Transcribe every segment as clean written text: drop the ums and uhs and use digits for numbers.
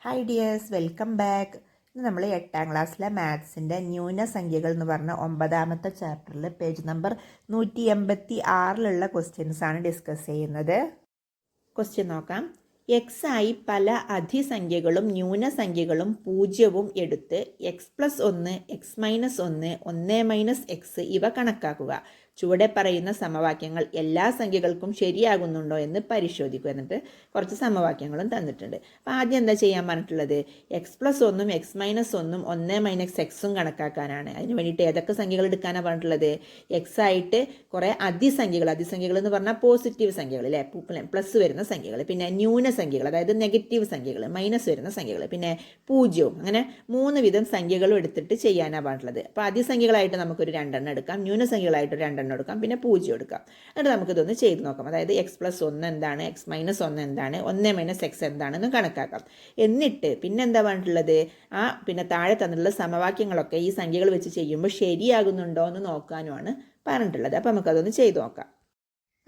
Hi dears, welcome back. ഇന്ന് നമ്മൾ 8ാം ക്ലാസ്സിലെ മാത്സിൻ്റെ ന്യൂനസംഖ്യകൾ എന്ന് പറഞ്ഞ 9ാമത്തെ ചാപ്റ്ററിൽ പേജ് നമ്പർ 186 ക്വസ്റ്റ്യൻസാണ് ഡിസ്കസ് ചെയ്യുന്നത്. ക്വസ്റ്റ്യൻ നോക്കാം. എക്സ് ആയി പല അധിസംഖ്യകളും ന്യൂനസംഖ്യകളും പൂജ്യവും എടുത്ത് x+1, x-1, 1 - x ഇവ കണക്കാക്കുക. ചുവടെ പറയുന്ന സമവാക്യങ്ങൾ എല്ലാ സംഖ്യകൾക്കും ശരിയാകുന്നുണ്ടോ എന്ന് പരിശോധിക്കുക. എന്നിട്ട് കുറച്ച് സമവാക്യങ്ങളും തന്നിട്ടുണ്ട്. അപ്പോൾ ആദ്യം എന്താ ചെയ്യാൻ പറഞ്ഞിട്ടുള്ളത്? x+1, x-1, 1 - x കണക്കാക്കാനാണ്. അതിന് വേണ്ടിയിട്ട് ഏതൊക്കെ സംഖ്യകൾ എടുക്കാനാണ് പറഞ്ഞിട്ടുള്ളത്? എക്സ് ആയിട്ട് കുറേ അധിസംഖ്യകൾ എന്ന് പറഞ്ഞാൽ പോസിറ്റീവ് സംഖ്യകൾ അല്ലേ, പ്ലസ് വരുന്ന സംഖ്യകൾ, പിന്നെ ന്യൂനസംഖ്യകൾ അതായത് നെഗറ്റീവ് സംഖ്യകൾ, മൈനസ് വരുന്ന സംഖ്യകൾ, പിന്നെ പൂജ്യവും, അങ്ങനെ 3 വിധം സംഖ്യകളും എടുത്തിട്ട് ചെയ്യാനാണ് പറഞ്ഞിട്ടുള്ളത്. അപ്പോൾ അധിസംഖ്യകളായിട്ട് നമുക്കൊരു 2 എടുക്കാം, ന്യൂനസംഖ്യകളായിട്ട് 2 എടുക്കാം, പിന്നെ 0 എടുക്കാം. എന്നിട്ട് നമുക്കിതൊന്ന് ചെയ്ത് നോക്കാം. അതായത് x+1 എന്താണ്, x-1 എന്താണ്, 1 - x എന്താണെന്ന് കണക്കാക്കാം. എന്നിട്ട് പിന്നെ എന്താ പറഞ്ഞിട്ടുള്ളത്? പിന്നെ താഴെ തന്നിട്ടുള്ള സമവാക്യങ്ങളൊക്കെ ഈ സംഖ്യകൾ വെച്ച് ചെയ്യുമ്പോൾ ശരിയാകുന്നുണ്ടോ എന്ന് നോക്കാനുമാണ് പറഞ്ഞിട്ടുള്ളത്. അപ്പോൾ നമുക്കതൊന്ന് ചെയ്ത് നോക്കാം.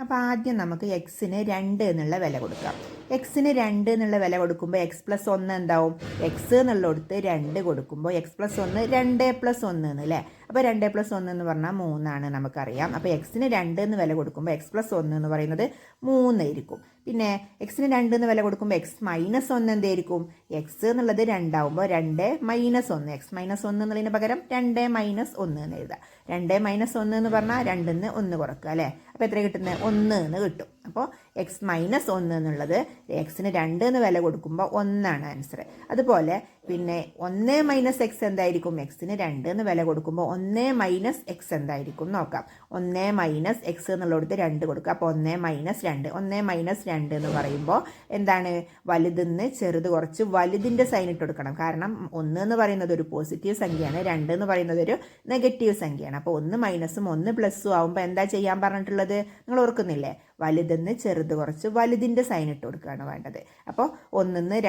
അപ്പോൾ ആദ്യം നമുക്ക് എക്സിന് 2 എന്നുള്ള വില കൊടുക്കാം. എക്സിന് 2 എന്നുള്ള വില കൊടുക്കുമ്പോൾ x+1 എന്താവും? എക്സ് എന്നുള്ളിടത്ത് 2 കൊടുക്കുമ്പോൾ x+1 2+1 എന്നല്ലേ. അപ്പോൾ 2+1 എന്ന് പറഞ്ഞാൽ 3 നമുക്കറിയാം. അപ്പോൾ എക്സിന് 2 എന്ന് വില കൊടുക്കുമ്പോൾ x+1 എന്ന് പറയുന്നത് 3 ആയിരിക്കും. പിന്നെ എക്സിന് 2 എന്ന് വില കൊടുക്കുമ്പോൾ x-1 എന്തായിരിക്കും? എക്സ് എന്നുള്ളത് 2 ആവുമ്പോൾ 2 - 1, x-1 എന്നുള്ളതിന് പകരം 2 - 1 എന്ന് എഴുതാം. 2 - 1 എന്ന് പറഞ്ഞാൽ 2ന്ന് 1 കുറക്കുക അല്ലേ. അപ്പോൾ എത്ര കിട്ടുന്നത്? 1 എന്ന് കിട്ടും. അപ്പോൾ x-1 എന്നുള്ളത് എക്സിന് 2 എന്ന് വില കൊടുക്കുമ്പോൾ 1 ആൻസർ. അതുപോലെ പിന്നെ 1 - x എന്തായിരിക്കും? എക്സിന് 2 എന്ന് വില കൊടുക്കുമ്പോൾ 1 - x എന്തായിരിക്കും നോക്കാം. 1 - x എന്നുള്ളിടത്ത് 2 കൊടുക്കുക. അപ്പോൾ 1 - 2, 1 - 2 എന്ന് പറയുമ്പോൾ എന്താണ്? വലുതിന്ന് ചെറുത് കുറച്ച് വലുതിൻ്റെ സൈൻ ഇട്ട് കൊടുക്കണം. കാരണം 1 എന്ന് പറയുന്നത് ഒരു പോസിറ്റീവ് സംഖ്യയാണ്, 2 എന്ന് പറയുന്നത് ഒരു നെഗറ്റീവ് സംഖ്യയാണ്. അപ്പോൾ 1 മൈനസും 1 പ്ലസ്സും ആകുമ്പോൾ എന്താ ചെയ്യാൻ പറഞ്ഞിട്ടുള്ളത്? നിങ്ങൾ ഓർക്കുന്നില്ലേ? വലുതെന്ന് ചെറുത് കുറച്ച് വലുതിൻ്റെ സൈൻ ഇട്ട് കൊടുക്കുകയാണ് വേണ്ടത്. അപ്പോൾ 1 -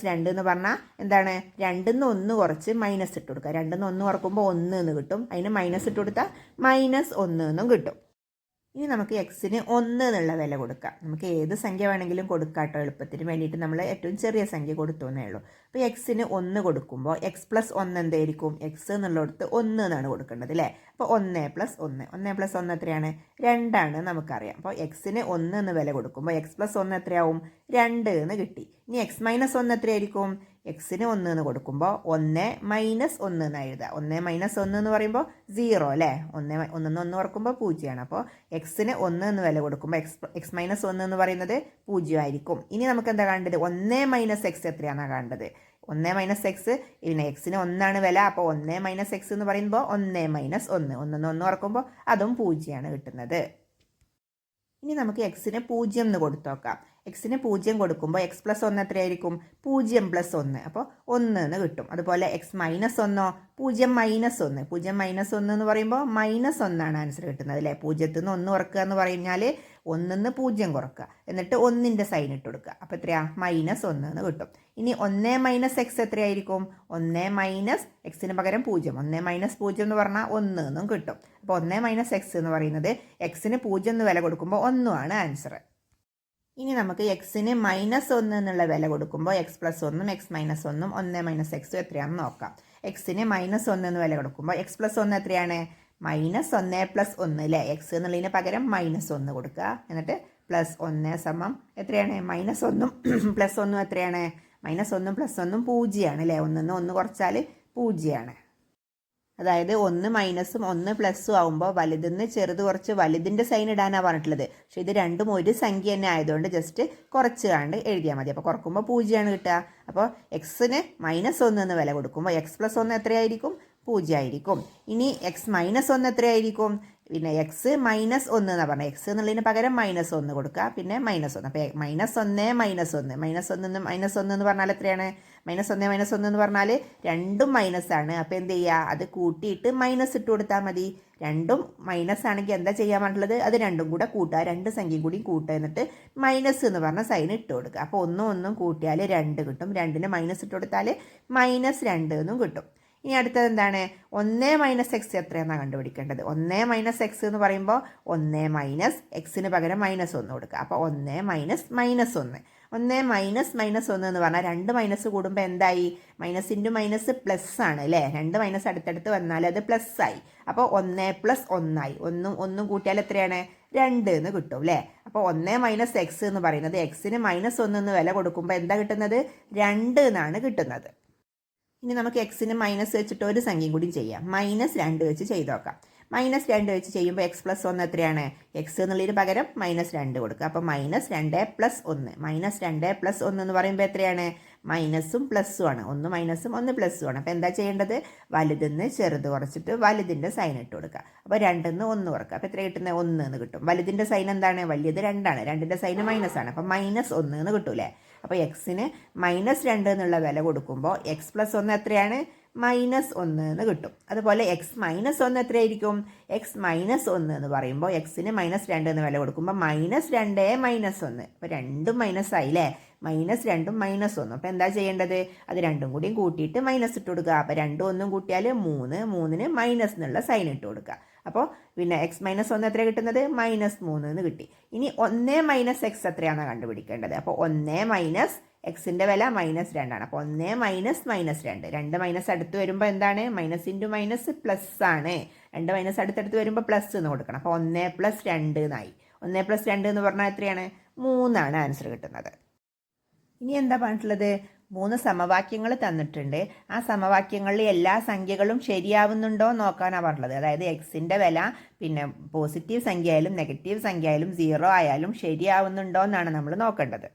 2 എന്ന് പറഞ്ഞാൽ എന്താണ്? 2ന്ന് 1 കുറച്ച് മൈനസ് ഇട്ട് കൊടുക്കുക. 2ന്ന് 1 കുറക്കുമ്പോൾ 1 എന്ന് കിട്ടും. അതിന് മൈനസ് ഇട്ട് കൊടുത്താൽ -1 എന്നും കിട്ടും. ഇനി നമുക്ക് എക്സിന് 1 എന്നുള്ള വില കൊടുക്കാം. നമുക്ക് ഏത് സംഖ്യ വേണമെങ്കിലും കൊടുക്കാം കേട്ടോ. എളുപ്പത്തിന് വേണ്ടിയിട്ട് നമ്മൾ ഏറ്റവും ചെറിയ സംഖ്യ കൊടുത്തു എന്നേ ഉള്ളൂ. അപ്പോൾ എക്സിന് 1 കൊടുക്കുമ്പോൾ x+1 എന്തായിരിക്കും? എക്സ് എന്നുള്ളിടത്ത് 1 എന്നാണ് കൊടുക്കേണ്ടത് അല്ലേ. അപ്പോൾ 1 + 1, 1 + 1 എത്രയാണ്? 2 നമുക്കറിയാം. അപ്പോൾ എക്സിന് 1 എന്ന് വില കൊടുക്കുമ്പോൾ x+1 എത്രയാവും? 2 എന്ന് കിട്ടി. ഇനി x-1 എത്രയായിരിക്കും? എക്സിന് 1 എന്ന് കൊടുക്കുമ്പോൾ 1 - 1 എന്ന് എഴുതുക. 1 - 1 എന്ന് പറയുമ്പോൾ 0 അല്ലേ. 1 1 കുറക്കുമ്പോൾ 0 അപ്പോൾ എക്സിന് 1 എന്ന് വില കൊടുക്കുമ്പോൾ x-1 എന്ന് പറയുന്നത് 0 ആയിരിക്കും. ഇനി നമുക്ക് എന്താ കാണേണ്ടത്? 1 - x എത്രയാണെന്നാണ് കാണേണ്ടത്. 1 - x, പിന്നെ എക്സിന് 1 വില. അപ്പോൾ 1 - x എന്ന് പറയുമ്പോൾ 1 - 1, 1 1 കുറക്കുമ്പോൾ അതും 0 കിട്ടുന്നത്. ഇനി നമുക്ക് എക്സിന് 0 എന്ന് കൊടുത്തു നോക്കാം. എക്സിന് 0 കൊടുക്കുമ്പോൾ x+1 എത്രയായിരിക്കും? 0 + 1, അപ്പോൾ 1 എന്ന് കിട്ടും. അതുപോലെ x-1, 0 - 1, 0 - 1 എന്ന് പറയുമ്പോൾ -1 ആൻസർ കിട്ടുന്നത് അല്ലേ. 0ൽ നിന്ന് 1 കുറക്കുക എന്ന് പറഞ്ഞാൽ 1ന്ന് 0 കുറക്കുക, എന്നിട്ട് 1ൻ്റെ സൈൻ ഇട്ട് കൊടുക്കുക. അപ്പോൾ എത്രയാ? -1 എന്ന് കിട്ടും. ഇനി 1 - x എത്രയായിരിക്കും? 1 - xന് പകരം 0, 1 - 0 എന്ന് പറഞ്ഞാൽ 1 എന്നും കിട്ടും. അപ്പോൾ 1 - x എന്ന് പറയുന്നത് എക്സിന് 0 എന്ന് വില കൊടുക്കുമ്പോൾ 1 ആണ് ആൻസർ. ഇനി നമുക്ക് എക്സിന് -1 എന്നുള്ള വില കൊടുക്കുമ്പോൾ x+1, x-1, 1 - x എത്രയാണെന്ന് നോക്കാം. എക്സിന് -1 എന്ന് വില കൊടുക്കുമ്പോൾ x+1 എത്രയാണ്? -1 + 1 അല്ലേ. എക്സ് എന്നുള്ളതിന് പകരം -1 കൊടുക്കുക. എന്നിട്ട് +1 എത്രയാണ്? -1 + 1 എത്രയാണ്? -1 + 1 0 അല്ലേ. 1ന്ന് 1 കുറച്ചാൽ 0. അതായത് 1 മൈനസും 1 പ്ലസ്സും ആകുമ്പോൾ വലുതിന്ന് ചെറുത് കുറച്ച് വലുതിൻ്റെ സൈൻ ഇടാനാണ് പറഞ്ഞിട്ടുള്ളത്. പക്ഷേ ഇത് രണ്ടും ഒരു സംഖ്യ തന്നെ ആയതുകൊണ്ട് ജസ്റ്റ് കുറച്ച് കണ്ട് എഴുതിയാൽ മതി. അപ്പോൾ കുറക്കുമ്പോൾ 0 കിട്ടുക. അപ്പോൾ എക്സിന് -1 എന്ന് വില കൊടുക്കുമ്പോൾ x+1 എത്രയായിരിക്കും? 0 ആയിരിക്കും. ഇനി x-1 എത്രയായിരിക്കും? പിന്നെ x - 1 എന്നാണ് പറഞ്ഞത്. എക്സ് എന്നുള്ളതിന് പകരം -1 കൊടുക്കുക, പിന്നെ -1. അപ്പോൾ -1 എന്ന് പറഞ്ഞാൽ എത്രയാണ്? -1 എന്ന് പറഞ്ഞാൽ രണ്ടും മൈനസാണ്. അപ്പോൾ എന്ത് ചെയ്യുക? അത് കൂട്ടിയിട്ട് മൈനസ് ഇട്ട് കൊടുത്താൽ മതി. രണ്ടും മൈനസ് ആണെങ്കിൽ എന്താ ചെയ്യാൻ പറഞ്ഞിട്ടുള്ളത്? അത് രണ്ടും കൂടെ കൂട്ടുക, 2 സംഖ്യയും കൂടി കൂട്ടുക, എന്നിട്ട് മൈനസ് എന്ന് പറഞ്ഞ സൈൻ ഇട്ട് കൊടുക്കുക. അപ്പോൾ 1 കൂട്ടിയാൽ 2 കിട്ടും. 2ന് മൈനസ് ഇട്ട് കൊടുത്താൽ -2 എന്നും കിട്ടും. ഇനി അടുത്തത് എന്താണ്? 1 - x എത്രയെന്നാണ് കണ്ടുപിടിക്കേണ്ടത്. 1 - x എന്ന് പറയുമ്പോൾ 1 - xന് പകരം -1 കൊടുക്കുക. അപ്പോൾ 1 - -1, 1 മൈനസ് മൈനസ് 1 എന്ന് പറഞ്ഞാൽ 2 മൈനസ് കൂടുമ്പോൾ എന്തായി? മൈനസ് ഇൻറ്റു മൈനസ് പ്ലസ് ആണ് അല്ലേ? 2 മൈനസ് അടുത്തടുത്ത് വന്നാൽ അത് പ്ലസ് ആയി. അപ്പോൾ 1 പ്ലസ് 1 ആയി. ഒന്നും കൂട്ടിയാൽ എത്രയാണ്? 2 എന്ന് കിട്ടും അല്ലേ? അപ്പോൾ 1 മൈനസ് എക്സ് എന്ന് പറയുന്നത് എക്സിന് -1 എന്ന് വില കൊടുക്കുമ്പോൾ എന്താ കിട്ടുന്നത്? 2 എന്നാണ് കിട്ടുന്നത്. ഇനി നമുക്ക് എക്സിന് മൈനസ് വെച്ചിട്ട് ഒരു സംഖ്യയും കൂടി ചെയ്യാം. -2 വെച്ച് ചെയ്ത് നോക്കാം. -2 വെച്ച് ചെയ്യുമ്പോൾ എക്സ് പ്ലസ് 1 എത്രയാണ്? എക്സ് എന്നുള്ളതിന് പകരം -2 കൊടുക്കുക. അപ്പോൾ -2 പ്ലസ് 1. -2 പ്ലസ് 1 എന്ന് പറയുമ്പോൾ എത്രയാണ്? മൈനസും പ്ലസ്സും ആണ്. 1 മൈനസും 1 പ്ലസ്സും ആണ്. അപ്പോൾ എന്താ ചെയ്യേണ്ടത്? വലുതിന്ന് ചെറുത് കുറച്ചിട്ട് വലുതിൻ്റെ സൈൻ ഇട്ട് കൊടുക്കുക. അപ്പോൾ 2ന്ന് 1 കുറക്കുക. അപ്പോൾ എത്ര കിട്ടുന്നത്? 1 എന്ന് കിട്ടും. വലുതിൻ്റെ സൈൻ എന്താണ്? വലിയത് 2 ആണ്. 2ൻ്റെ സൈന് മൈനസ് ആണ്. അപ്പോൾ -1 എന്ന് കിട്ടൂലേ? അപ്പോൾ എക്സിന് -2 എന്നുള്ള വില കൊടുക്കുമ്പോൾ എക്സ് പ്ലസ് 1 എത്രയാണ്? -1 എന്ന് കിട്ടും. അതുപോലെ എക്സ് -1 എത്രയായിരിക്കും? എക്സ് -1 എന്ന് പറയുമ്പോൾ എക്സിന് -2 എന്ന് വില കൊടുക്കുമ്പോൾ -2 -1. അപ്പോൾ രണ്ടും മൈനസ് ആയില്ലേ? -2ഉം -1. അപ്പോൾ എന്താ ചെയ്യേണ്ടത്? അത് രണ്ടും കൂടിയും കൂട്ടിയിട്ട് മൈനസ് ഇട്ട് കൊടുക്കുക. അപ്പോൾ 2 1 കൂട്ടിയാൽ 3, 3ന് മൈനസ് എന്നുള്ള സൈൻ ഇട്ട് കൊടുക്കുക. അപ്പോൾ പിന്നെ എക്സ് -1 എത്ര കിട്ടുന്നത്? -3 എന്ന് കിട്ടി. ഇനി 1 മൈനസ് എക്സ് എത്രയാണെന്ന് കണ്ടുപിടിക്കേണ്ടത്. അപ്പോൾ 1 മൈനസ് എക്സിൻ്റെ വില -2 ആണ്. അപ്പോൾ 1 മൈനസ് -2. 2 മൈനസ് അടുത്ത് വരുമ്പോൾ എന്താണ്? മൈനസ് ഇൻറ്റു മൈനസ് പ്ലസ് ആണ്. 2 മൈനസ് അടുത്തടുത്ത് വരുമ്പോൾ പ്ലസ് എന്ന് കൊടുക്കണം. അപ്പോൾ 1 പ്ലസ് 2 എന്നായി. 1 പ്ലസ് 2 എന്ന് പറഞ്ഞാൽ എത്രയാണ്? 3 ആണ് ആൻസർ കിട്ടുന്നത്. ഇനി എന്താ പറഞ്ഞിട്ടുള്ളത്? 3 സമവാക്യങ്ങൾ തന്നിട്ടുണ്ട്. ആ സമവാക്യങ്ങളിൽ എല്ലാ സംഖ്യകളും ശരിയാവുന്നുണ്ടോ നോക്കാനാണ് പറഞ്ഞത്. അതായത് എക്സിൻ്റെ വില പിന്നെ പോസിറ്റീവ് സംഖ്യ ആയാലും നെഗറ്റീവ് സംഖ്യ ആയാലും 0 ആയാലും ശരിയാവുന്നുണ്ടോ എന്നാണ് നമ്മൾ നോക്കേണ്ടത്.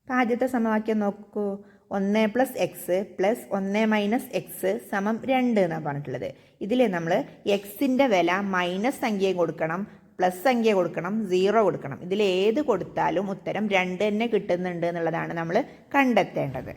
ആദ്യത്തെ സമവാക്യം നോക്കൂ. 1 plus X plus 1 minus X സമം 2 എന്നാണ് പറഞ്ഞിട്ടുള്ളത്. ഇതിൽ നമ്മൾ എക്സിൻ്റെ വില മൈനസ് സംഖ്യയും കൊടുക്കണം, പ്ലസ് സംഖ്യ കൊടുക്കണം, 0 കൊടുക്കണം. ഇതിൽ ഏത് കൊടുത്താലും ഉത്തരം 2 തന്നെ കിട്ടുന്നുണ്ട് എന്നുള്ളതാണ് നമ്മൾ കണ്ടെത്തേണ്ടത്.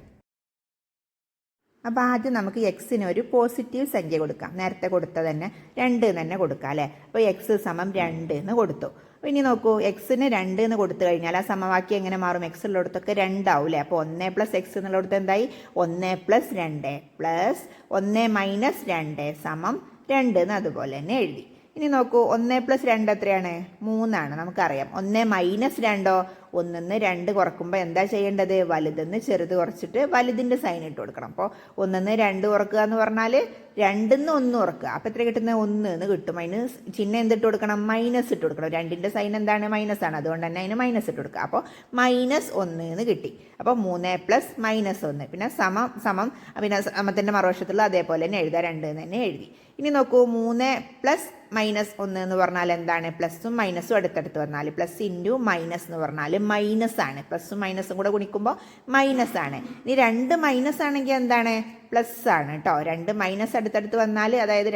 അപ്പോൾ ആദ്യം നമുക്ക് എക്സിന് ഒരു പോസിറ്റീവ് സംഖ്യ കൊടുക്കാം. നേരത്തെ കൊടുത്ത തന്നെ 2 തന്നെ കൊടുക്കാം അല്ലേ? അപ്പോൾ എക്സ് സമം 2 എന്ന് കൊടുത്തു. അപ്പോൾ ഇനി നോക്കൂ, എക്സിന് 2 എന്ന് കൊടുത്തു കഴിഞ്ഞാൽ ആ സമവാക്യം എങ്ങനെ മാറും? എക്സ് ഉള്ളിടത്തൊക്കെ 2 ആവും അല്ലേ? അപ്പോൾ 1 പ്ലസ് എക്സ് എന്നുള്ളിടത്ത് എന്തായി? 1 പ്ലസ് 2 പ്ലസ് 1 മൈനസ് 2 സമം 2 എന്ന് അതുപോലെ തന്നെ എഴുതി. ഇനി നോക്കൂ, 1 പ്ലസ് 2 എത്രയാണ്? 3 ആണ്. നമുക്കറിയാം. 1 മൈനസ് 2 1ന്ന് 2 കുറക്കുമ്പോൾ എന്താ ചെയ്യേണ്ടത്? വലുതെന്ന് ചെറുത് കുറച്ചിട്ട് വലുതിൻ്റെ സൈൻ ഇട്ട് കൊടുക്കണം. അപ്പോൾ 1ന്ന് 2 കുറക്കുക എന്ന് പറഞ്ഞാൽ 2ന്ന് 1 കുറക്കുക. അപ്പോൾ എത്ര കിട്ടുന്നത്? 1 എന്ന് കിട്ടും. അതിന് ചിഹ്നം എന്തിട്ട് കൊടുക്കണം? മൈനസ് ഇട്ട് കൊടുക്കണം. 2ൻ്റെ സൈൻ എന്താണ്? മൈനസ് ആണ്. അതുകൊണ്ട് തന്നെ അതിന് മൈനസ് ഇട്ട് കൊടുക്കുക. അപ്പോൾ -1 എന്ന് കിട്ടി. അപ്പോൾ 3 പ്ലസ് -1 പിന്നെ സമം പിന്നെ സമത്തിൻ്റെ മറുവശത്തുള്ള അതേപോലെ തന്നെ എഴുതുക. 2 എന്ന് തന്നെ എഴുതി. ഇനി നോക്കൂ, 3 പ്ലസ് -1 എന്ന് പറഞ്ഞാൽ എന്താണ്? പ്ലസും മൈനസും അടുത്തടുത്ത് വന്നാൽ പ്ലസ് ഇൻറ്റു മൈനസ് എന്ന് പറഞ്ഞാൽ മൈനസ് ആണ്. പ്ലസും മൈനസും കൂടെ ഗുണിക്കുമ്പോൾ മൈനസ് ആണ്. ഇനി 2 മൈനസ് ആണെങ്കിൽ എന്താണ്? പ്ലസ് ആണ് കേട്ടോ. 2 മൈനസ് അടുത്തടുത്ത് വന്നാൽ അതായത്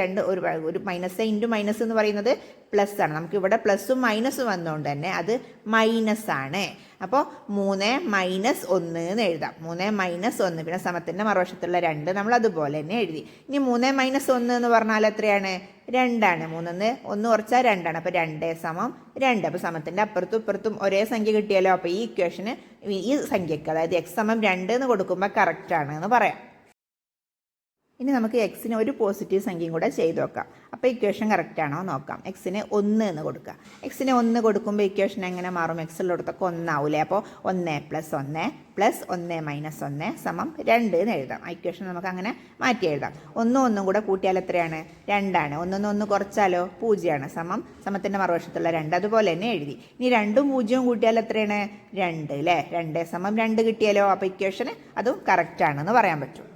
ഒരു മൈനസ് ഇൻറ്റു മൈനസ് എന്ന് പറയുന്നത് പ്ലസ് ആണ്. നമുക്കിവിടെ പ്ലസും മൈനസും വന്നുകൊണ്ട് തന്നെ അത് മൈനസ് ആണ്. അപ്പോൾ 3 മൈനസ് 1 എന്ന് എഴുതാം. 3 മൈനസ് 1 പിന്നെ സമത്തിൻ്റെ മറുവശത്തുള്ള 2 നമ്മൾ അതുപോലെ തന്നെ എഴുതി. ഇനി 3 മൈനസ് 1 എന്ന് പറഞ്ഞാൽ എത്രയാണ്? 2 ആണ്. 3ന്ന് 1 കുറച്ചാൽ 2 ആണ്. അപ്പോൾ 2 സമം 2. അപ്പോൾ സമത്തിൻ്റെ അപ്പുറത്തും ഇപ്പുറത്തും ഒരേ സംഖ്യ കിട്ടിയല്ലോ. അപ്പോൾ ഈ ഇക്വേഷന് ഈ സംഖ്യക്ക് അതായത് എക്സ് സമം 2 എന്ന് കൊടുക്കുമ്പോൾ കറക്റ്റ് ആണ് എന്ന് പറയാം. ഇനി നമുക്ക് എക്സിന് ഒരു പോസിറ്റീവ് സംഖ്യയും കൂടെ ചെയ്ത് നോക്കാം. അപ്പോൾ ഇക്വേഷൻ കറക്റ്റ് ആണോ നോക്കാം. എക്സിന് 1 എന്ന് കൊടുക്കുക. എക്സിന് 1 കൊടുക്കുമ്പോൾ ഇക്വേഷൻ എങ്ങനെ മാറും? എക്സിലോടത്തൊക്കെ 1 ആവൂലേ? അപ്പോൾ 1 പ്ലസ് 1 പ്ലസ് 1 മൈനസ് 1 സമം 2 എന്ന് എഴുതാം. ആ ഇക്വേഷൻ നമുക്ക് അങ്ങനെ മാറ്റി എഴുതാം. 1 കൂടെ കൂട്ടിയാൽ എത്രയാണ്? 2 ആണ്. 1 1 കുറച്ചാലോ 0 ആണ്. സമത്തിൻ്റെ മറുവശത്തുള്ള 2 അതുപോലെ തന്നെ എഴുതി. ഇനി 2ഉം 0ഉം കൂട്ടിയാൽ എത്രയാണ്? 2 അല്ലേ? 2 സമം 2 കിട്ടിയാലോ? അപ്പോൾ ഇക്വേഷന് അതും കറക്റ്റ് ആണെന്ന് പറയാൻ പറ്റും.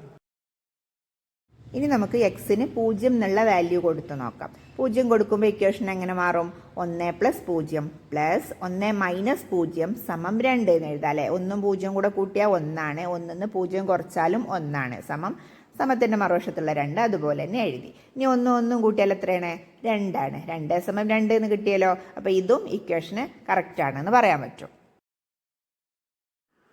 ഇനി നമുക്ക് എക്സിന് 0 എന്നുള്ള വാല്യൂ കൊടുത്ത് നോക്കാം. 0 കൊടുക്കുമ്പോൾ ഇക്വേഷൻ എങ്ങനെ മാറും? 1 പ്ലസ് 0 പ്ലസ് 1 മൈനസ് 0 സമം 2 എന്ന് എഴുതാം അല്ലേ? 1ഉം 0ഉം കൂടെ കൂട്ടിയാൽ 1 ആണ്. 1ന്ന് 0 കുറച്ചാലും 1 ആണ്. സമത്തിൻ്റെ മറുവശത്തുള്ള 2 അതുപോലെ തന്നെ എഴുതി. ഇനി 1 കൂട്ടിയാൽ എത്രയാണ്? 2 ആണ്. 2 സമം 2 എന്ന് കിട്ടിയല്ലോ. അപ്പോൾ ഇതും ഇക്വേഷന് കറക്റ്റ് ആണെന്ന് പറയാൻ പറ്റും.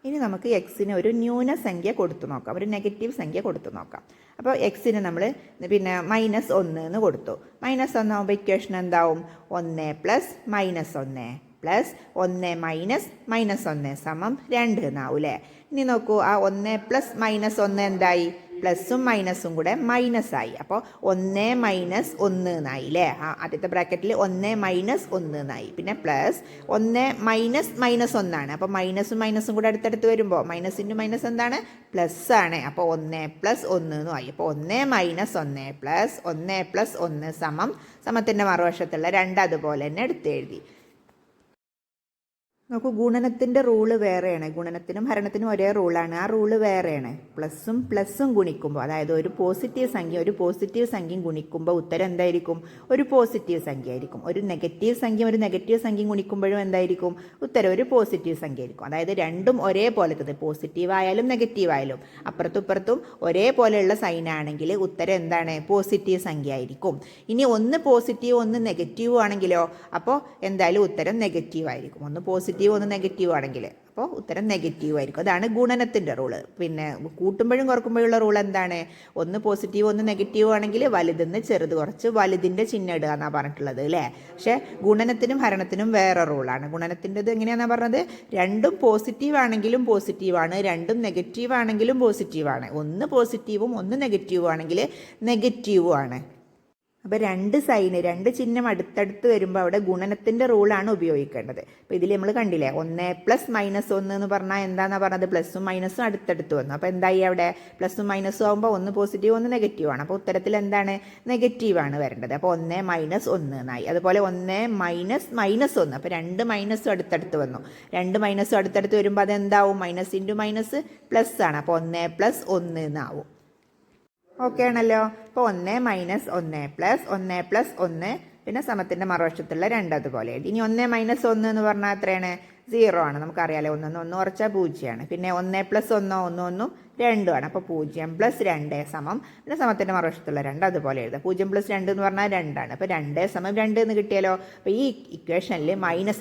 ഇനി നമുക്ക് എക്സിന് ഒരു ന്യൂനസംഖ്യ കൊടുത്തു നോക്കാം. ഒരു നെഗറ്റീവ് സംഖ്യ കൊടുത്തു നോക്കാം. അപ്പോൾ എക്സിന് നമ്മൾ പിന്നെ -1 എന്ന് കൊടുത്തു. -1 ആകുമ്പോൾ ഇക്വേഷൻ എന്താവും? 1 പ്ലസ് -1 പ്ലസ് 1 മൈനസ് -1 സമം 2 എന്നാവും അല്ലേ? ഇനി നോക്കൂ, ആ 1 പ്ലസ് -1 എന്തായി? പ്ലസും മൈനസും കൂടെ മൈനസ് ആയി. അപ്പോൾ 1 മൈനസ് 1 എന്നായി അല്ലേ. ആദ്യത്തെ ബ്രാക്കറ്റിൽ 1 മൈനസ് 1 എന്നായി. പിന്നെ പ്ലസ് 1 മൈനസ് മൈനസ് 1 അപ്പോൾ മൈനസും മൈനസും കൂടെ അടുത്തടുത്ത് വരുമ്പോൾ മൈനസ് ഇൻറ്റു മൈനസ് എന്താണ്, പ്ലസ് ആണ്. അപ്പോൾ 1 പ്ലസ് 1 എന്നും ആയി. അപ്പോൾ 1 മൈനസ് 1 പ്ലസ് 1 പ്ലസ് 1 സമം സമത്തിൻ്റെ മറുവശത്തുള്ള 2 അതുപോലെ തന്നെ എടുത്തെഴുതി. നോക്കൂ, ഗുണനത്തിൻ്റെ റൂള് വേറെയാണ്. ഗുണനത്തിനും ഹരണത്തിനും ഒരേ റൂളാണ്. ആ റൂള് വേറെയാണ്. പ്ലസും പ്ലസും ഗുണിക്കുമ്പോൾ, അതായത് ഒരു പോസിറ്റീവ് സംഖ്യയും ഗുണിക്കുമ്പോൾ ഉത്തരം എന്തായിരിക്കും, ഒരു പോസിറ്റീവ് സംഖ്യ ആയിരിക്കും. ഒരു നെഗറ്റീവ് സംഖ്യയും ഗുണിക്കുമ്പോഴും എന്തായിരിക്കും, ഉത്തരം ഒരു പോസിറ്റീവ് സംഖ്യ ആയിരിക്കും. അതായത് രണ്ടും ഒരേപോലത്തത്, പോസിറ്റീവ് ആയാലും നെഗറ്റീവ് ആയാലും അപ്പുറത്തും ഇപ്പുറത്തും ഒരേപോലെയുള്ള സൈൻ ആണെങ്കിൽ ഉത്തരം എന്താണ്, പോസിറ്റീവ് സംഖ്യ ആയിരിക്കും. ഇനി ഒന്ന് പോസിറ്റീവ് ഒന്ന് നെഗറ്റീവ് ആണെങ്കിലോ, അപ്പോൾ എന്തായാലും ഉത്തരം നെഗറ്റീവ് ആയിരിക്കും. ഒന്ന് പോസിറ്റീവ് ഒന്ന് നെഗറ്റീവ് ആണെങ്കിൽ അപ്പോൾ ഉത്തരം നെഗറ്റീവ് ആയിരിക്കും. അതാണ് ഗുണനത്തിൻ്റെ റൂള്. പിന്നെ കൂട്ടുമ്പോഴും കുറക്കുമ്പോഴുള്ള റൂൾ എന്താണ്, ഒന്ന് പോസിറ്റീവ് ഒന്ന് നെഗറ്റീവ് ആണെങ്കിൽ വലുതെന്ന് ചെറുത് കുറച്ച് വലുതിൻ്റെ ചിഹ്നം ഇടുക എന്നാണ് പറഞ്ഞിട്ടുള്ളത് അല്ലേ. പക്ഷേ ഗുണനത്തിനും ഹരണത്തിനും വേറെ റൂളാണ്. ഗുണനത്തിൻ്റെത് എങ്ങനെയാണെന്നാണ് പറഞ്ഞത്, രണ്ടും പോസിറ്റീവ് ആണെങ്കിലും പോസിറ്റീവാണ്, രണ്ടും നെഗറ്റീവ് ആണെങ്കിലും പോസിറ്റീവാണ്. ഒന്ന് പോസിറ്റീവും ഒന്ന് നെഗറ്റീവും ആണെങ്കിൽ നെഗറ്റീവും ആണ്. അപ്പോൾ രണ്ട് ചിഹ്നം അടുത്തടുത്ത് വരുമ്പോൾ അവിടെ ഗുണനത്തിൻ്റെ റൂളാണ് ഉപയോഗിക്കേണ്ടത്. അപ്പോൾ ഇതിൽ നമ്മൾ കണ്ടില്ലേ, 1 പ്ലസ് മൈനസ് 1 എന്ന് പറഞ്ഞാൽ എന്താണെന്നാണ് പറഞ്ഞത്, പ്ലസും മൈനസും അടുത്തടുത്ത് വന്നു. അപ്പോൾ എന്തായി, അവിടെ പ്ലസും മൈനസും ആകുമ്പോൾ ഒന്ന് പോസിറ്റീവ് ഒന്ന് നെഗറ്റീവ് ആണ്. അപ്പോൾ ഉത്തരത്തിൽ എന്താണ്, നെഗറ്റീവാണ് വരേണ്ടത്. അപ്പോൾ 1 മൈനസ് 1 എന്നായി. അതുപോലെ 1 മൈനസ് മൈനസ് 1, അപ്പോൾ 2 മൈനസും അടുത്തടുത്ത് വന്നു. 2 മൈനസും അടുത്തടുത്ത് വരുമ്പോൾ അതെന്താവും, മൈനസ് ഇൻറ്റു മൈനസ് പ്ലസ് ആണ്. അപ്പോൾ 1 പ്ലസ് 1 എന്നാവും. ഓക്കെ ആണല്ലോ. അപ്പോൾ 1 മൈനസ് 1 പ്ലസ് 1 പ്ലസ് 1 പിന്നെ സമത്തിൻ്റെ മറുവശത്തുള്ള 2 അതുപോലെ. ഇനി 1 മൈനസ് 1 എന്ന് പറഞ്ഞാൽ എത്രയാണ്, 0 ആണ്. നമുക്കറിയാലോ, 1 കുറച്ചാൽ 0 ആണ്. പിന്നെ 1 പ്ലസ് 1 2 ആണ്. അപ്പോൾ 0 പ്ലസ് 2 സമം പിന്നെ സമത്തിൻ്റെ മറുവശത്തുള്ള 2 അതുപോലെ എഴുതാം. 0 പ്ലസ് 2 എന്ന് പറഞ്ഞാൽ 2 ആണ്. അപ്പോൾ 2 സമം 2 എന്ന് കിട്ടിയാലോ. അപ്പോൾ ഈ ഇക്വേഷനിൽ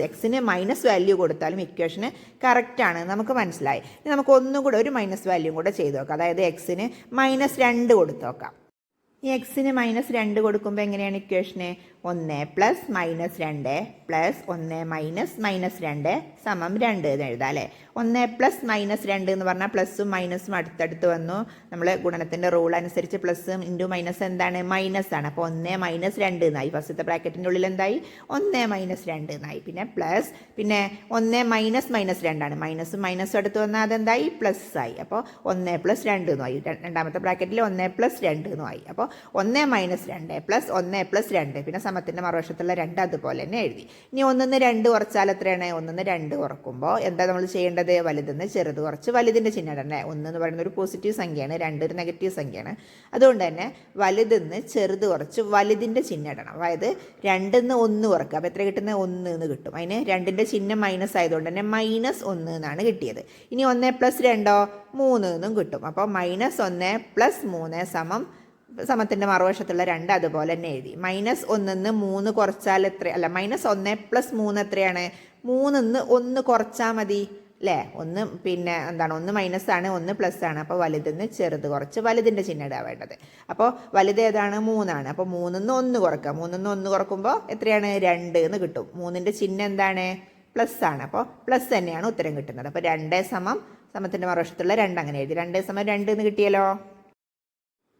എക്സിന് മൈനസ് വാല്യൂ കൊടുത്താലും ഇക്വേഷന് കറക്റ്റാണ് നമുക്ക് മനസ്സിലായി. ഇനി നമുക്ക് ഒന്നും കൂടെ ഒരു മൈനസ് വാല്യൂ കൂടെ ചെയ്ത് നോക്കാം. അതായത് എക്സിന് -2 കൊടുത്ത് നോക്കാം. ഈ എക്സിന് -2 കൊടുക്കുമ്പോൾ എങ്ങനെയാണ് ഇക്വേഷന്, 1 പ്ലസ് -2 പ്ലസ് 1 മൈനസ് -2 സമം 2 എന്ന് എഴുതാം അല്ലേ. 1 പ്ലസ് -2 എന്ന് പറഞ്ഞാൽ പ്ലസും മൈനസും അടുത്തടുത്ത് വന്നു. നമ്മൾ ഗുണനത്തിൻ്റെ റൂൾ അനുസരിച്ച് പ്ലസും ഇൻറ്റു മൈനസ് എന്താണ്, മൈനസ് ആണ്. അപ്പോൾ 1 മൈനസ് 2 എന്നായി. ഫസ്റ്റത്തെ ബ്രാക്കറ്റിൻ്റെ ഉള്ളിൽ എന്തായി, 1 മൈനസ് 2 എന്നായി. പിന്നെ പ്ലസ് പിന്നെ 1 മൈനസ് -2 ആണ്. മൈനസും മൈനസും അടുത്ത് വന്നാൽ അതെന്തായി, പ്ലസ് ആയി. അപ്പോൾ 1 പ്ലസ് 2 എന്നും ആയി. രണ്ടാമത്തെ ബ്രാക്കറ്റിൽ 1 പ്ലസ് 2 എന്നും ആയി. അപ്പോൾ 1 മൈനസ് 2 പ്ലസ് 1 പ്ലസ് 2 പിന്നെ സമത്തിൻ്റെ മറുവശത്തുള്ള 2 അതുപോലെ തന്നെ എഴുതി. ഇനി 1 2 കുറച്ചാൽ എത്രയാണ്, 1 2 കുറക്കുമ്പോൾ എന്താ നമ്മൾ ചെയ്യേണ്ടത്, വലുതെന്ന് ചെറുത് കുറച്ച് വലുതിൻ്റെ ചിഹ്നം ഇടണേ. 1 എന്ന് പറയുന്ന ഒരു പോസിറ്റീവ് സംഖ്യയാണ്, 2 ഒരു നെഗറ്റീവ് സംഖ്യയാണ്. അതുകൊണ്ട് തന്നെ വലുതെന്ന് ചെറുത് കുറച്ച് വലുതിൻ്റെ ചിഹ്നം ഇടണം. അതായത് 2 1 കുറക്കുക. അപ്പോൾ എത്ര കിട്ടുന്നത്, 1 എന്ന് കിട്ടും. അതിന് 2ൻ്റെ ചിഹ്നം മൈനസ് ആയതുകൊണ്ട് തന്നെ -1 എന്നാണ് കിട്ടിയത്. ഇനി 1 പ്ലസ് 2 3 എന്നും കിട്ടും. അപ്പോൾ -1 പ്ലസ് 3 സമം സമത്തിൻ്റെ മറുവശത്തുള്ള 2 അതുപോലെ തന്നെ എഴുതി. -1 3 കുറച്ചാൽ എത്ര, അല്ല -1 പ്ലസ് 3 എത്രയാണ്, 3 1 കുറച്ചാൽ മതി അല്ലേ. 1 പിന്നെ എന്താണ്, 1 മൈനസ് ആണ്, 1 പ്ലസ് ആണ്. അപ്പോൾ വലുതെന്ന് ചെറുത് കുറച്ച് വലുതിൻ്റെ ചിഹ്നം ഇടാൻ വേണ്ടത്. അപ്പോൾ വലുത് ഏതാണ്, 3 ആണ്. അപ്പോൾ 3 1 കുറക്കുക. 3 1 കുറക്കുമ്പോൾ എത്രയാണ്, 2 എന്ന് കിട്ടും. 3ൻ്റെ ചിഹ്നം എന്താണ്, പ്ലസ് ആണ്. അപ്പോൾ പ്ലസ് തന്നെയാണ് ഉത്തരം കിട്ടുന്നത്. അപ്പോൾ 2 സമം സമത്തിൻ്റെ മറുവശത്തുള്ള 2 അങ്ങനെ എഴുതി. 2 സമം 2 എന്ന് കിട്ടിയല്ലോ.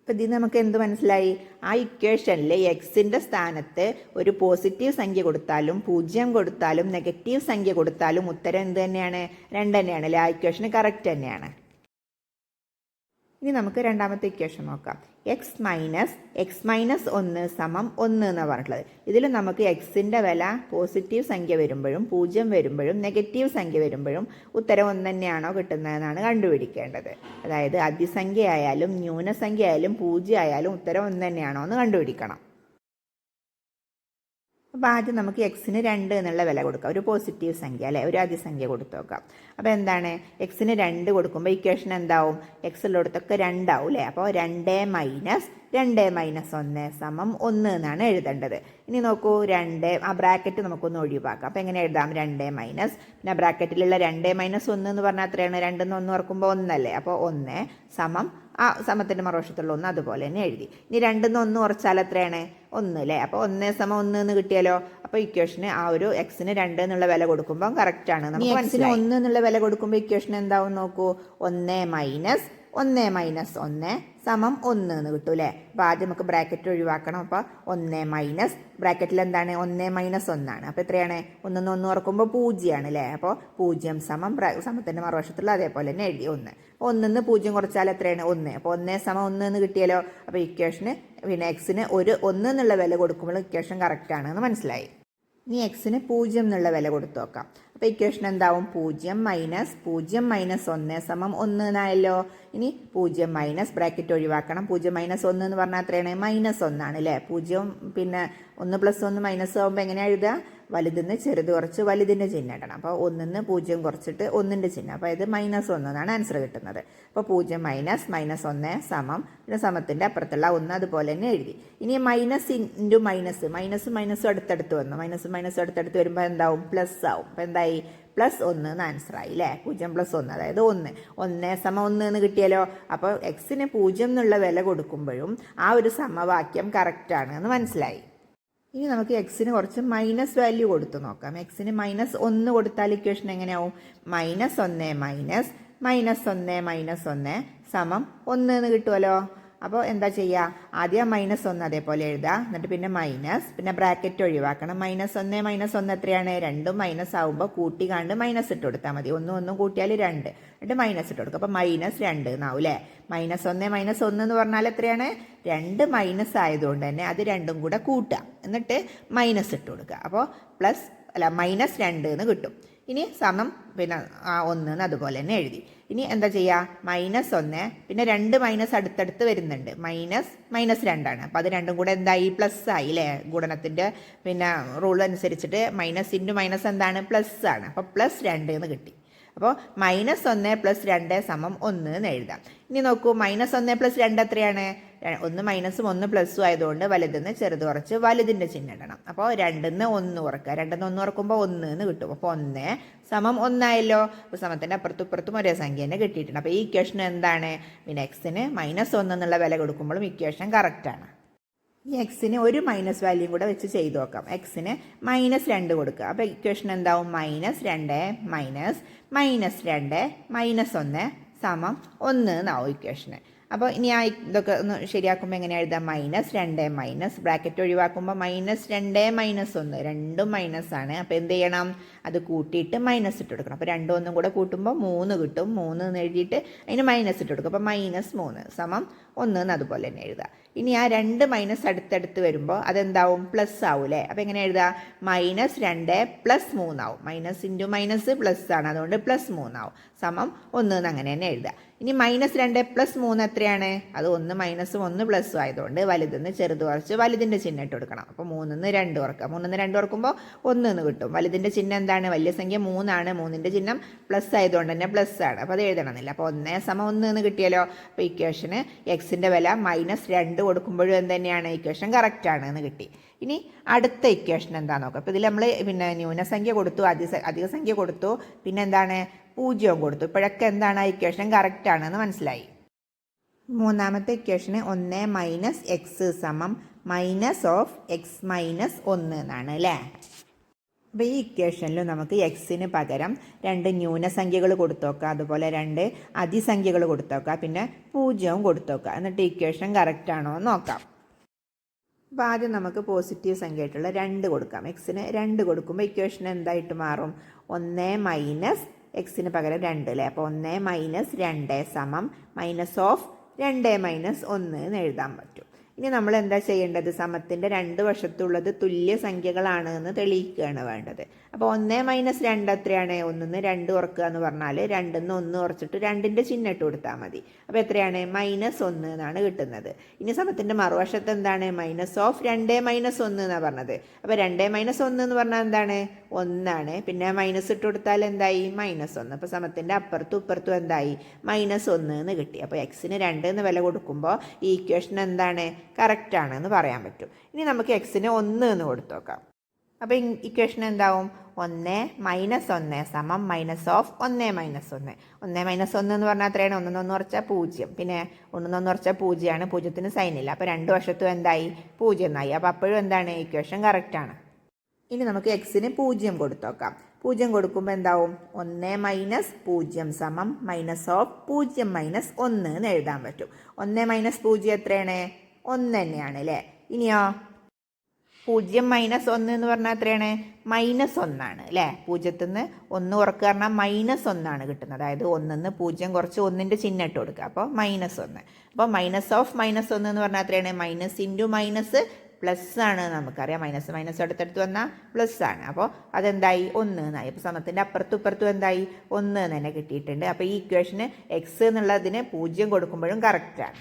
അപ്പോൾ ഇതിൽ നമുക്ക് എന്ത് മനസ്സിലായി, ആ ഇക്വേഷനിൽ എക്സിൻ്റെ സ്ഥാനത്ത് ഒരു പോസിറ്റീവ് സംഖ്യ കൊടുത്താലും 0 കൊടുത്താലും നെഗറ്റീവ് സംഖ്യ കൊടുത്താലും ഉത്തരം എന്ത് തന്നെയാണ്, 2 തന്നെയാണ് അല്ലേ. ആ ഇക്വേഷന് കറക്റ്റ് തന്നെയാണ്. ഇനി നമുക്ക് രണ്ടാമത്തെ ഇക്വേഷൻ നോക്കാം. എക്സ് മൈനസ് 1 സമം 1 എന്നാണ് പറഞ്ഞിട്ടുള്ളത്. ഇതിൽ നമുക്ക് എക്സിൻ്റെ വില പോസിറ്റീവ് സംഖ്യ വരുമ്പോഴും 0 വരുമ്പോഴും നെഗറ്റീവ് സംഖ്യ വരുമ്പോഴും ഉത്തരം 1 തന്നെയാണോ കിട്ടുന്നതെന്നാണ് കണ്ടുപിടിക്കേണ്ടത്. അതായത് അതിസംഖ്യ ആയാലും ന്യൂനസംഖ്യ ആയാലും 0 ആയാലും ഉത്തരം 1 തന്നെയാണോ എന്ന് കണ്ടുപിടിക്കണം. അപ്പോൾ ആദ്യം നമുക്ക് എക്സിന് 2 എന്നുള്ള വില കൊടുക്കാം. ഒരു പോസിറ്റീവ് സംഖ്യ അല്ലേ, ഒരു അതിസംഖ്യ കൊടുത്തു നോക്കാം. അപ്പോൾ എന്താണ്, എക്സിന് 2 കൊടുക്കുമ്പോൾ ഇക്വേഷൻ എന്താവും, എക്സിലോടത്തൊക്കെ 2 ആവും അല്ലേ. അപ്പോൾ 2 മൈനസ് 1 സമം 1 എന്നാണ് എഴുതേണ്ടത്. ഇനി നോക്കൂ, 2 ആ ബ്രാക്കറ്റ് നമുക്കൊന്ന് ഒഴിവാക്കാം. അപ്പോൾ എങ്ങനെ എഴുതാം, 2 മൈനസ് പിന്നെ ബ്രാക്കറ്റിലുള്ള 2 മൈനസ് 1 എന്ന് പറഞ്ഞാൽ എത്രയാണ്, 2 1 ഓർക്കുമ്പോൾ 1 അല്ലേ. അപ്പോൾ 1 സമം ആ സമത്തിൻ്റെ മറുവശത്തുള്ള 1 അതുപോലെ തന്നെ എഴുതി. ഇനി 2 1 കുറച്ചാൽ എത്രയാണ്, 1 അല്ലേ. അപ്പോൾ 1 സമം 1 എന്ന് കിട്ടിയാലോ. അപ്പോൾ ഇക്വേഷന് ആ ഒരു എക്സിന് 2 എന്നുള്ള വില കൊടുക്കുമ്പോൾ കറക്റ്റാണ്. നമുക്ക് എക്സിന് 1 എന്നുള്ള വില കൊടുക്കുമ്പോൾ ഇക്വേഷൻ എന്താവും നോക്കൂ, 1 മൈനസ് 1 മൈനസ് 1 സമം 1 എന്ന് കിട്ടും അല്ലേ. അപ്പോൾ ആദ്യം നമുക്ക് ബ്രാക്കറ്റ് ഒഴിവാക്കണം. അപ്പോൾ 1 മൈനസ് ബ്രാക്കറ്റിൽ എന്താണ് 1 മൈനസ് 1 ആണ്. അപ്പോൾ എത്രയാണ് 1 1 ഓർക്കുമ്പോൾ 0 ആണ് അല്ലേ. അപ്പോൾ 0 സമം സമത്തിൻ്റെ മറുവശത്തുള്ള അതേപോലെ തന്നെ എഴുതി 1. 1 0 കുറച്ചാൽ എത്രയാണ് 1. അപ്പോൾ 1 സമം 1 എന്ന് കിട്ടിയാലോ. അപ്പോൾ ഇക്വേഷന് പിന്നെ എക്സിന് 1 എന്നുള്ള വില കൊടുക്കുമ്പോൾ ഇക്വേഷൻ കറക്റ്റ് ആണെന്ന് മനസ്സിലായി. ഇനി എക്സിന് 0 എന്നുള്ള വില കൊടുത്തു നോക്കാം. അപ്പോൾ ഇക്വേഷൻ എന്താവും 0 മൈനസ് 1 സമം 1 എന്നായല്ലോ. ഇനി 0 മൈനസ് ബ്രാക്കറ്റ് ഒഴിവാക്കണം. 0 മൈനസ് 1 എന്ന് പറഞ്ഞാൽ എത്രയാണ് -1 ആണ് അല്ലേ. 0 പിന്നെ 1 + 1 മൈനസ് ആകുമ്പോൾ എങ്ങനെയാണ് എഴുതുക, വലുതിന്ന് ചെറുത് കുറച്ച് വലുതിൻ്റെ ചിഹ്നം ഇടണം. അപ്പോൾ 1 0 കുറച്ചിട്ട് 1ൻ്റെ ചിഹ്നം, അപ്പോൾ ഇത് -1 എന്നാണ് ആൻസർ കിട്ടുന്നത്. അപ്പോൾ 0 മൈനസ് -1 സമം പിന്നെ സമത്തിൻ്റെ അപ്പുറത്തുള്ള 1 അതുപോലെ തന്നെ എഴുതി. ഇനി മൈനസ് ഇൻറ്റു മൈനസും അടുത്തടുത്ത് വന്നു. മൈനസും അടുത്തടുത്ത് വരുമ്പോൾ എന്താവും പ്ലസ് ആവും. അപ്പോൾ എന്തായി +1 എന്ന് ആൻസറായി അല്ലേ. 0 + 1 അതായത് 1 സമം 1 എന്ന് കിട്ടിയാലോ. അപ്പോൾ എക്സിന് 0 എന്നുള്ള വില കൊടുക്കുമ്പോഴും ആ ഒരു സമവാക്യം കറക്റ്റാണ് എന്ന് മനസ്സിലായി. ഇനി നമുക്ക് എക്സിന് കുറച്ച് മൈനസ് വാല്യൂ കൊടുത്ത് നോക്കാം. എക്സിന് -1 കൊടുത്താൽ ഇക്വേഷൻ എങ്ങനെയാവും, -1 മൈനസ് 1 സമം 1 എന്ന് കിട്ടുമല്ലോ. അപ്പോൾ എന്താ ചെയ്യുക, ആദ്യം -1 അതേപോലെ എഴുതുക, എന്നിട്ട് പിന്നെ മൈനസ്, പിന്നെ ബ്രാക്കറ്റ് ഒഴിവാക്കണം. -1 എത്രയാണ്, 2 മൈനസ് ആവുമ്പോൾ കൂട്ടി കണ്ട് മൈനസ് ഇട്ട് കൊടുത്താൽ മതി. 1 കൂട്ടിയാൽ 2, എന്നിട്ട് മൈനസ് ഇട്ട് കൊടുക്കുക. അപ്പോൾ -2 എന്നാവും അല്ലേ. -1 എന്ന് പറഞ്ഞാൽ എത്രയാണ്, 2 മൈനസ് ആയതുകൊണ്ട് തന്നെ അത് രണ്ടും കൂടെ കൂട്ടുക, എന്നിട്ട് മൈനസ് ഇട്ട് കൊടുക്കുക. അപ്പോൾ -2 എന്ന് കിട്ടും. ഇനി സമം പിന്നെ 1 എന്ന് അതുപോലെ തന്നെ എഴുതി. ഇനി എന്താ ചെയ്യുക, -1 പിന്നെ 2 മൈനസ് അടുത്തടുത്ത് വരുന്നുണ്ട്, -2 ആണ്. അപ്പോൾ അത് രണ്ടും കൂടെ എന്തായി പ്ലസ് ആയി അല്ലേ. ഗുണനത്തിൻ്റെ പിന്നെ റൂൾ അനുസരിച്ചിട്ട് മൈനസ് ഇൻറ്റു മൈനസ് എന്താണ് പ്ലസ് ആണ്. അപ്പോൾ +2 എന്ന് കിട്ടി. അപ്പോൾ -1 + 2 സമം 1 എന്ന് എഴുതാം. ഇനി നോക്കൂ, -1 + 2 എത്രയാണ്, 1 മൈനസും 1 പ്ലസ്സും ആയതുകൊണ്ട് വലുതിന്ന് ചെറുത് കുറച്ച് വലുതിൻ്റെ ചിഹ്നം ഇടണം. അപ്പോൾ 2 1 കുറക്കുക, 2 1 കുറക്കുമ്പോൾ 1 എന്ന് കിട്ടും. അപ്പോൾ 1 സമം 1 ആയല്ലോ. അപ്പോൾ സമത്തിൻ്റെ അപ്പുറത്തും ഇപ്പുറത്തും ഒരേ സംഖ്യ തന്നെ കിട്ടിയിട്ടുണ്ട്. അപ്പോൾ ഈ ഇക്വേഷൻ എന്താണ്, പിന്നെ എക്സിന് -1 എന്നുള്ള വില കൊടുക്കുമ്പോഴും ഇക്വേഷൻ കറക്റ്റാണ്. ഈ എക്സിന് ഒരു മൈനസ് വാല്യൂം കൂടെ വെച്ച് ചെയ്ത് നോക്കാം. എക്സിന് -2 കൊടുക്കുക. അപ്പോൾ ഇക്വേഷൻ എന്താവും, -2 -1 സമം 1 എന്നാവും ഇക്വേഷന്. അപ്പോൾ ഇനി ആ ഇതൊക്കെ ഒന്ന് ശരിയാക്കുമ്പോൾ എങ്ങനെയാണ് എഴുതാം, -2 മൈനസ് ബ്രാക്കറ്റ് ഒഴിവാക്കുമ്പോൾ -2 -1 രണ്ടും മൈനസാണ്. അപ്പോൾ എന്ത് ചെയ്യണം, അത് കൂട്ടിയിട്ട് മൈനസ് ഇട്ട് കൊടുക്കണം. അപ്പോൾ 2 1 കൂടെ കൂട്ടുമ്പോൾ 3 കിട്ടും. 3 എന്ന് എഴുതിയിട്ട് അതിന് മൈനസ് ഇട്ട് കൊടുക്കും. അപ്പോൾ -3 സമം 1 എന്ന് അതുപോലെ തന്നെ എഴുതുക. ഇനി ആ 2 മൈനസ് അടുത്തടുത്ത് വരുമ്പോൾ അതെന്താവും പ്ലസ് ആവും അല്ലേ. അപ്പോൾ എങ്ങനെ എഴുതുക, -2 + 3 ആവും. മൈനസ് ഇൻറ്റു മൈനസ് പ്ലസ് ആണ്, അതുകൊണ്ട് +3 ആവും സമം 1 എന്ന് അങ്ങനെ തന്നെ എഴുതുക. ഇനി -2 + 3 എത്രയാണ്, അത് 1 മൈനസും 1 പ്ലസ്സും ആയതുകൊണ്ട് വലുതിന്ന് ചെറുത് കുറച്ച് വലുതിൻ്റെ ചിഹ്നം ഇട്ട് കൊടുക്കണം. അപ്പോൾ 3 2 കുറക്കുക. 3 2 കുറക്കുമ്പോൾ 1 എന്ന് കിട്ടും. വലുതിൻ്റെ ചിഹ്നം എന്താണ്, വലിയ സംഖ്യ 3 ആണ്. 3ൻ്റെ ചിഹ്നം പ്ലസ് ആയതുകൊണ്ട് തന്നെ പ്ലസ് ആണ്. അപ്പോൾ അത് എഴുതണമെന്നില്ല. അപ്പോൾ 1 സമം 1 എന്ന് കിട്ടിയാലോ. അപ്പോൾ ഇക്വേഷന് എക്സിൻ്റെ വില -2 കൊടുക്കുമ്പോഴും എന്ത് തന്നെയാണ്, ഇക്വേഷൻ കറക്റ്റാണ് എന്ന് കിട്ടി. ഇനി അടുത്ത ഇക്വേഷൻ എന്താ നോക്കാം. അപ്പോൾ ഇതിൽ നമ്മൾ പിന്നെ ന്യൂനസംഖ്യ കൊടുത്തു, അധിക സംഖ്യ കൊടുത്തു, പിന്നെ എന്താണ് 0 കൊടുത്തു. ഇപ്പോഴൊക്കെ എന്താണ് ആ ഇക്വേഷൻ കറക്റ്റാണെന്ന് മനസ്സിലായി. മൂന്നാമത്തെ ഇക്വേഷന് 1 - x സമം -(x-1) എന്നാണ് അല്ലേ. അപ്പോൾ ഈ ഇക്വേഷനിൽ നമുക്ക് എക്സിന് പകരം 2 ന്യൂനസംഖ്യകൾ കൊടുത്തു നോക്കുക, അതുപോലെ 2 അതിസംഖ്യകൾ കൊടുത്തു നോക്കുക, പിന്നെ 0 കൊടുത്തു നോക്കുക. എന്നിട്ട് ഇക്വേഷൻ കറക്റ്റ് ആണോ എന്ന് നോക്കാം. അപ്പോൾ ആദ്യം നമുക്ക് പോസിറ്റീവ് സംഖ്യ ആയിട്ടുള്ള 2 കൊടുക്കാം. എക്സിന് 2 കൊടുക്കുമ്പോൾ ഇക്വേഷൻ എന്തായിട്ട് മാറും, 1 - എക്സിന് പകരം 2 അല്ലേ. അപ്പോൾ 1 - 2 സമം -(2 - 1) എന്ന് എഴുതാൻ പറ്റും. ഇനി നമ്മൾ എന്താ ചെയ്യേണ്ടത്, സമത്തിൻ്റെ 2 വശത്തുള്ളത് തുല്യ സംഖ്യകളാണ് എന്ന് തെളിയിക്കുകയാണ് വേണ്ടത്. അപ്പോൾ 1 - 2 എത്രയാണ്, 1 2 കുറക്കുക എന്ന് പറഞ്ഞാൽ 2 1 കുറച്ചിട്ട് 2ൻ്റെ ചിഹ്നം ഇട്ട് കൊടുത്താൽ മതി. അപ്പോൾ എത്രയാണ്, -1 എന്നാണ് കിട്ടുന്നത്. ഇനി സമത്തിൻ്റെ മറുവശത്ത് എന്താണ്, -(2 - 1) എന്നാണ് പറഞ്ഞത്. അപ്പോൾ 2 - 1 എന്ന് പറഞ്ഞാൽ എന്താണ്, 1 ആണ്. പിന്നെ മൈനസ് ഇട്ട് കൊടുത്താൽ എന്തായി, -1. അപ്പോൾ സമത്തിൻ്റെ അപ്പുറത്തും ഇപ്പുറത്തും എന്തായി, -1 എന്ന് കിട്ടി. അപ്പോൾ എക്സിന് 2 എന്ന് വില കൊടുക്കുമ്പോൾ ഈ ഇക്വേഷൻ എന്താണ്, കറക്റ്റാണ് എന്ന് പറയാൻ പറ്റും. ഇനി നമുക്ക് എക്സിന് 1 എന്ന് കൊടുത്തു നോക്കാം. അപ്പോൾ ഇക്വേഷൻ എന്താവും, 1 - 1 സമം -(1 - 1) 1 - 1 എന്ന് പറഞ്ഞാൽ എത്രയാണ്, 1 1 കുറച്ചാൽ 0, പിന്നെ 1 1 കുറച്ചാൽ 0 ആണ്, 0ത്തിന് സൈൻ ഇല്ല. അപ്പോൾ 2 വശത്തും എന്തായി 0 എന്നായി. അപ്പോൾ അപ്പോഴും എന്താണ്, ഇക്വേഷൻ കറക്റ്റാണ്. ഇനി നമുക്ക് എക്സിന് 0 കൊടുത്തു നോക്കാം. പൂജ്യം കൊടുക്കുമ്പോൾ എന്താവും 1 മൈനസ് 0 സമം മൈനസ് ഓഫ് 0 മൈനസ് 1 എന്ന് എഴുതാൻ പറ്റും. 1 മൈനസ് 0 എത്രയാണ്? 1 തന്നെയാണ് അല്ലേ. ഇനിയോ 0 മൈനസ് 1 എന്ന് പറഞ്ഞാൽ എത്രയാണ്? -1 ആണ് അല്ലേ. 0ത്തിൽ നിന്ന് 1 കുറക്കുക പറഞ്ഞാൽ -1 കിട്ടുന്നത്. അതായത് 1 0 കുറച്ച് 1ൻ്റെ ചിഹ്നം ഇട്ട് കൊടുക്കുക. അപ്പോൾ -1. അപ്പോൾ മൈനസ് ഓഫ് -1 എന്ന് പറഞ്ഞാൽ എത്രയാണ്? മൈനസ് ഇൻറ്റു മൈനസ് പ്ലസ് ആണ്. നമുക്കറിയാം മൈനസ് മൈനസ് അടുത്തടുത്ത് വന്നാൽ പ്ലസ് ആണ്. അപ്പോൾ അതെന്തായി? 1 എന്നായി. അപ്പോൾ സമത്തിൻ്റെ അപ്പുറത്തും ഇപ്പുറത്തും എന്തായി? 1 എന്ന് തന്നെ കിട്ടിയിട്ടുണ്ട്. അപ്പോൾ ഈ ഇക്വേഷന് എക്സ് എന്നുള്ളതിന് 0 കൊടുക്കുമ്പോഴും കറക്റ്റാണ്.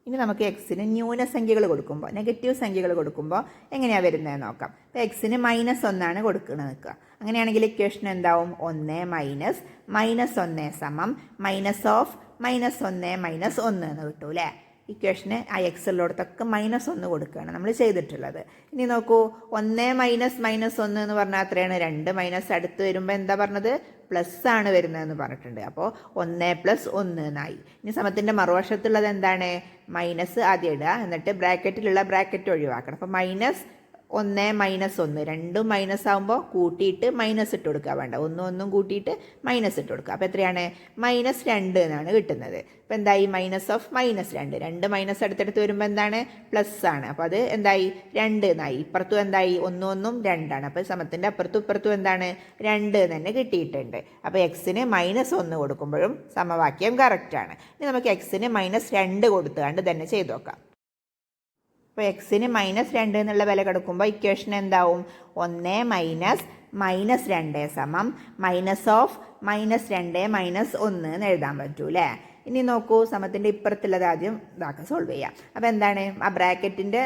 ഇനി നമുക്ക് എക്സിന് ന്യൂനസംഖ്യകൾ കൊടുക്കുമ്പോൾ, നെഗറ്റീവ് സംഖ്യകൾ കൊടുക്കുമ്പോൾ എങ്ങനെയാണ് വരുന്നതെന്ന് നോക്കാം. അപ്പോൾ എക്സിന് -1 കൊടുക്കുന്നത് നിൽക്കുക. അങ്ങനെയാണെങ്കിൽ ഇക്വേഷൻ എന്താവും? 1 മൈനസ് -1 സമം മൈനസ് ഓഫ് -1 മൈനസ് 1 എന്ന് കിട്ടും അല്ലേ. ഇക്വേഷന് ആ എക്സ് ഉള്ളിടത്തൊക്കെ -1 കൊടുക്കുകയാണ് നമ്മൾ ചെയ്തിട്ടുള്ളത്. ഇനി നോക്കൂ, 1 മൈനസ് -1 എന്ന് പറഞ്ഞാൽ എത്രയാണ്? 2 മൈനസ് അടുത്ത് വരുമ്പോൾ എന്താ പറഞ്ഞത്? പ്ലസ് ആണ് വരുന്നതെന്ന് പറഞ്ഞിട്ടുണ്ട്. അപ്പോൾ 1 പ്ലസ് 1 എന്നായി. ഇനി സമത്തിൻ്റെ മറുവശത്തുള്ളത് എന്താണ്? മൈനസ് ആദ്യം ഇടുക, എന്നിട്ട് ബ്രാക്കറ്റിലുള്ള ബ്രാക്കറ്റ് ഒഴിവാക്കണം. അപ്പോൾ -1 മൈനസ് 1 രണ്ടും മൈനസ് ആകുമ്പോൾ കൂട്ടിയിട്ട് മൈനസ് ഇട്ട് കൊടുക്കുക വേണ്ട. ഒന്നും കൂട്ടിയിട്ട് മൈനസ് ഇട്ട് കൊടുക്കുക. അപ്പോൾ എത്രയാണ്? -2 എന്നാണ് കിട്ടുന്നത്. അപ്പോൾ എന്തായി? Minus of -2. 2 മൈനസ് അടുത്തടുത്ത് വരുമ്പോൾ എന്താണ്? പ്ലസ് ആണ്. അപ്പോൾ അത് എന്തായി? 2 എന്നായി. ഇപ്പുറത്തും എന്തായി? 1 2 ആണ്. അപ്പോൾ സമത്തിൻ്റെ അപ്പുറത്തും ഇപ്പുറത്തും എന്താണ്? 2 തന്നെ കിട്ടിയിട്ടുണ്ട്. അപ്പോൾ എക്സിന് -1 കൊടുക്കുമ്പോഴും സമവാക്യം കറക്റ്റാണ്. ഇനി നമുക്ക് എക്സിന് -2 കൊടുത്തുകൊണ്ട് തന്നെ ചെയ്ത് നോക്കാം. അപ്പോൾ എക്സിന് -2 എന്നുള്ള വില കൊടുക്കുമ്പോൾ ഇക്വേഷൻ എന്താവും? 1 മൈനസ് -2 സമം മൈനസ് ഓഫ് -2 മൈനസ് 1 എന്ന് എഴുതാൻ പറ്റൂ അല്ലേ. ഇനി നോക്കൂ, സമത്തിൻ്റെ ഇപ്പുറത്തുള്ളത് ആദ്യം സോൾവ് ചെയ്യാം. അപ്പോൾ എന്താണ്? ആ ബ്രാക്കറ്റിൻ്റെ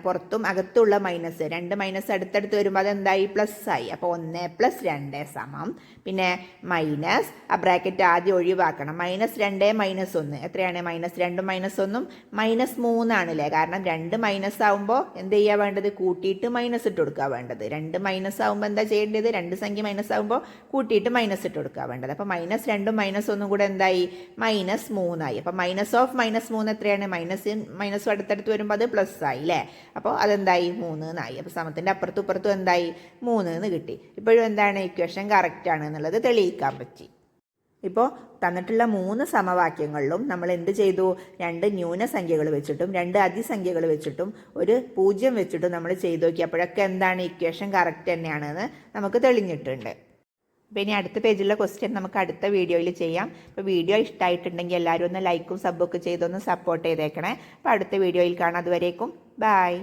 പുറത്തും അകത്തുള്ള മൈനസ്, 2 മൈനസ് അടുത്തടുത്ത് വരുമ്പോൾ അതെന്തായി? പ്ലസ് ആയി. അപ്പോൾ 1 പ്ലസ് 2 സമം മൈനസ് ആ ബ്രാക്കറ്റ് ആദ്യം ഒഴിവാക്കണം. -2 മൈനസ് 1 എത്രയാണ്? -2 മൈനസ് 1 -3 ആണല്ലേ. കാരണം 2 മൈനസ് ആകുമ്പോൾ എന്ത് ചെയ്യുക വേണ്ടത്? കൂട്ടിയിട്ട് മൈനസ് ഇട്ട് കൊടുക്കുക വേണ്ടത്. 2 മൈനസ് ആകുമ്പോൾ എന്താ ചെയ്യേണ്ടത്? 2 സംഖ്യ മൈനസ് ആകുമ്പോൾ കൂട്ടിയിട്ട് മൈനസ് ഇട്ട് കൊടുക്കുക വേണ്ടത്. അപ്പോൾ -2 -1 കൂടെ എന്തായി? -3 ആയി. അപ്പോൾ മൈനസ് ഓഫ് -3 എത്രയാണ്? മൈനസ് അടുത്തടുത്ത് വരുമ്പോൾ അത് പ്ലസ് ആയി അല്ലേ. അപ്പോൾ അതെന്തായി? 3 എന്നായി. അപ്പോൾ സമത്തിൻ്റെ അപ്പുറത്തും ഇപ്പുറത്തും എന്തായി? 3 എന്ന് കിട്ടി. ഇപ്പോഴും എന്താണ്? ഇക്വേഷൻ കറക്റ്റ് ആണ് എന്നുള്ളത് തെളിയിക്കാൻ പറ്റി. ഇപ്പോൾ തന്നിട്ടുള്ള 3 സമവാക്യങ്ങളിലും നമ്മൾ എന്ത് ചെയ്തു? 2 ന്യൂനസംഖ്യകൾ വെച്ചിട്ടും 2 അതിസംഖ്യകൾ വെച്ചിട്ടും 1 0 വെച്ചിട്ടും നമ്മൾ ചെയ്തു നോക്കി. അപ്പോഴൊക്കെ എന്താണ്? ഇക്വേഷൻ കറക്റ്റ് തന്നെയാണെന്ന് നമുക്ക് തെളിഞ്ഞിട്ടുണ്ട്. അപ്പോൾ ഇനി അടുത്ത പേജിലുള്ള ക്വസ്റ്റ്യൻ നമുക്ക് അടുത്ത വീഡിയോയിൽ ചെയ്യാം. അപ്പോൾ വീഡിയോ ഇഷ്ടമായിട്ടുണ്ടെങ്കിൽ എല്ലാവരും ഒന്ന് ലൈക്കും സബ്ബൊക്കെ ചെയ്തൊന്ന് സപ്പോർട്ട് ചെയ്തേക്കണേ. അപ്പോൾ അടുത്ത വീഡിയോയിൽ കാണാം. അതുവരേക്കും ബൈ.